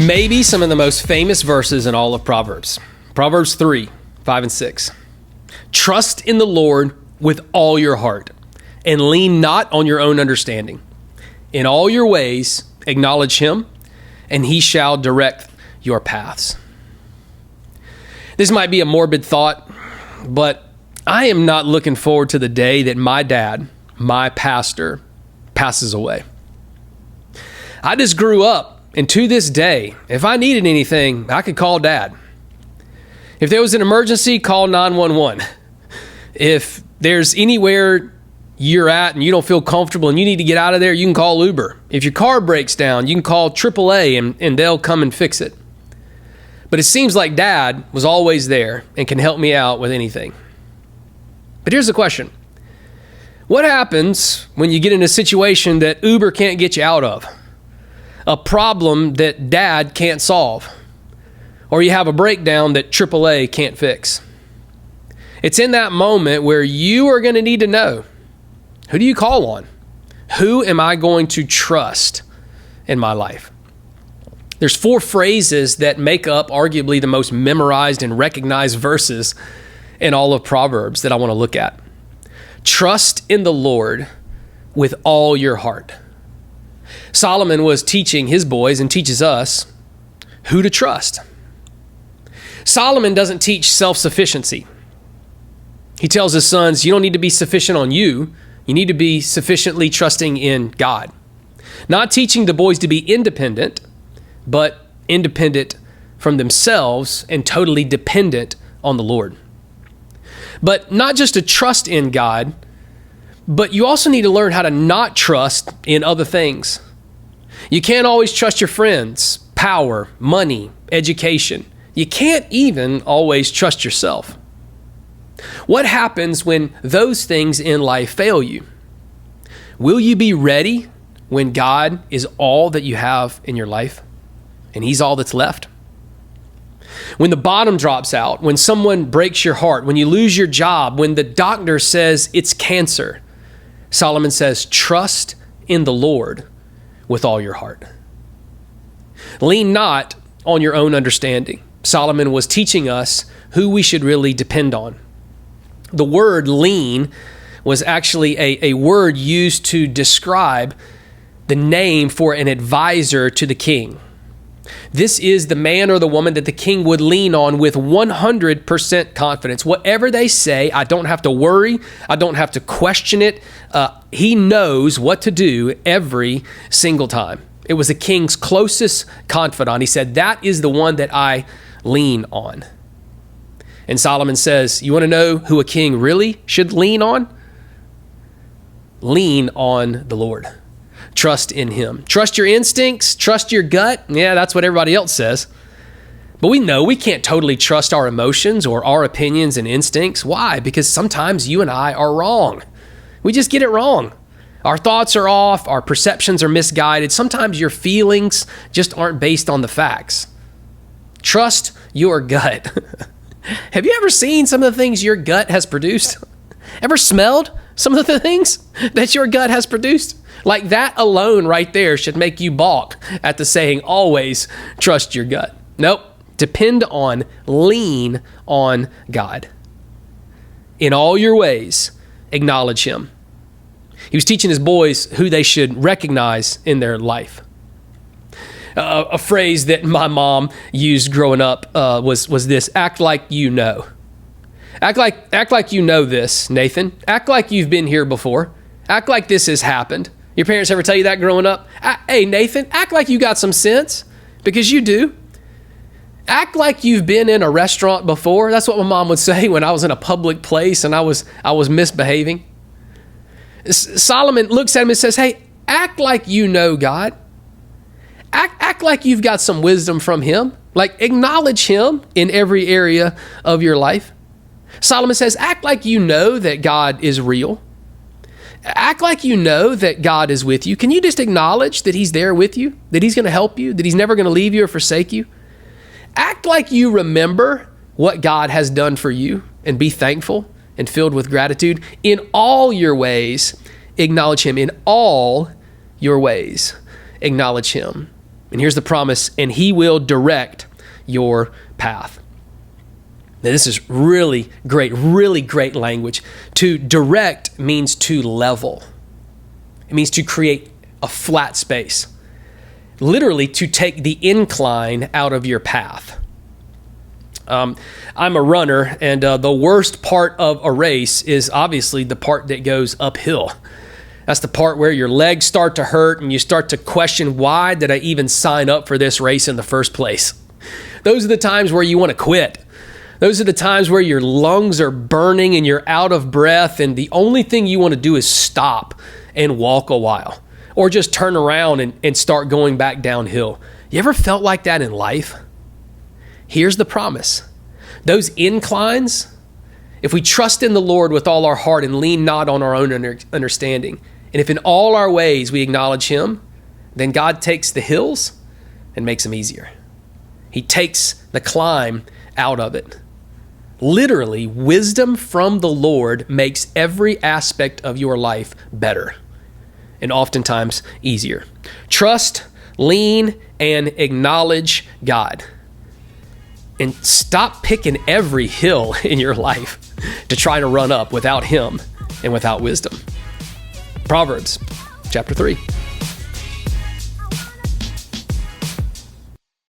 maybe some of the most famous verses in all of Proverbs. Proverbs 3, 5 and 6. Trust in the Lord with all your heart and lean not on your own understanding. In all your ways, acknowledge him, and he shall direct your paths. This might be a morbid thought, but I am not looking forward to the day that my dad, my pastor, passes away. I just grew up, and to this day, if I needed anything, I could call Dad. If there was an emergency, call 911. If there's anywhere you're at and you don't feel comfortable and you need to get out of there, you can call Uber. If your car breaks down, you can call AAA and they'll come and fix it. But it seems like Dad was always there and can help me out with anything. But here's the question. What happens when you get in a situation that Uber can't get you out of? A problem that Dad can't solve? Or you have a breakdown that AAA can't fix? It's in that moment where you are going to need to know, who do you call on? Who am I going to trust in my life? There's 4 phrases that make up arguably the most memorized and recognized verses in all of Proverbs that I want to look at. Trust in the Lord with all your heart. Solomon was teaching his boys and teaches us who to trust. Solomon doesn't teach self-sufficiency. He tells his sons, you don't need to be sufficient on you. You need to be sufficiently trusting in God. Not teaching the boys to be independent, but independent from themselves and totally dependent on the Lord. But not just to trust in God, but you also need to learn how to not trust in other things. You can't always trust your friends, power, money, education. You can't even always trust yourself. What happens when those things in life fail you? Will you be ready when God is all that you have in your life and he's all that's left? When the bottom drops out, when someone breaks your heart, when you lose your job, when the doctor says it's cancer, Solomon says, trust in the Lord with all your heart. Lean not on your own understanding. Solomon was teaching us who we should really depend on. The word lean was actually a word used to describe the name for an advisor to the king. This is the man or the woman that the king would lean on with 100% confidence. Whatever they say, I don't have to worry. I don't have to question it. He knows what to do every single time. It was the king's closest confidant. He said, that is the one that I lean on. And Solomon says, you want to know who a king really should lean on? Lean on the Lord. Trust in him. Trust your instincts. Trust your gut. Yeah, that's what everybody else says. But we know we can't totally trust our emotions or our opinions and instincts. Why? Because sometimes you and I are wrong. We just get it wrong. Our thoughts are off. Our perceptions are misguided. Sometimes your feelings just aren't based on the facts. Trust your gut. Have you ever seen some of the things your gut has produced? Ever smelled some of the things that your gut has produced? Like that alone right there should make you balk at the saying, always trust your gut. Nope. Depend on, lean on God. In all your ways, acknowledge him. He was teaching his boys who they should recognize in their life. A phrase that my mom used growing up was this: act like you know. Act like you know this, Nathan. Act like you've been here before. Act like this has happened. Your parents ever tell you that growing up? Hey, Nathan, act like you got some sense, because you do. Act like you've been in a restaurant before. That's what my mom would say when I was in a public place and I was misbehaving. Solomon looks at him and says, hey, act like you know God. Act like you've got some wisdom from him. Like, acknowledge him in every area of your life. Solomon says, act like you know that God is real. Act like you know that God is with you. Can you just acknowledge that he's there with you, that he's going to help you, that he's never going to leave you or forsake you? Act like you remember what God has done for you and be thankful and filled with gratitude. In all your ways, acknowledge him. In all your ways, acknowledge him. And here's the promise, and he will direct your path. Now, this is really great language. To direct means to level. It means to create a flat space. Literally, to take the incline out of your path. I'm a runner, and the worst part of a race is obviously the part that goes uphill. That's the part where your legs start to hurt and you start to question, why did I even sign up for this race in the first place? Those are the times where you want to quit. Those are the times where your lungs are burning and you're out of breath, and the only thing you want to do is stop and walk a while, or just turn around and start going back downhill. You ever felt like that in life? Here's the promise. Those inclines, if we trust in the Lord with all our heart and lean not on our own understanding, and if in all our ways we acknowledge him, then God takes the hills and makes them easier. He takes the climb out of it. Literally, wisdom from the Lord makes every aspect of your life better and oftentimes easier. Trust, lean, and acknowledge God. And stop picking every hill in your life to try to run up without him and without wisdom. Proverbs chapter 3.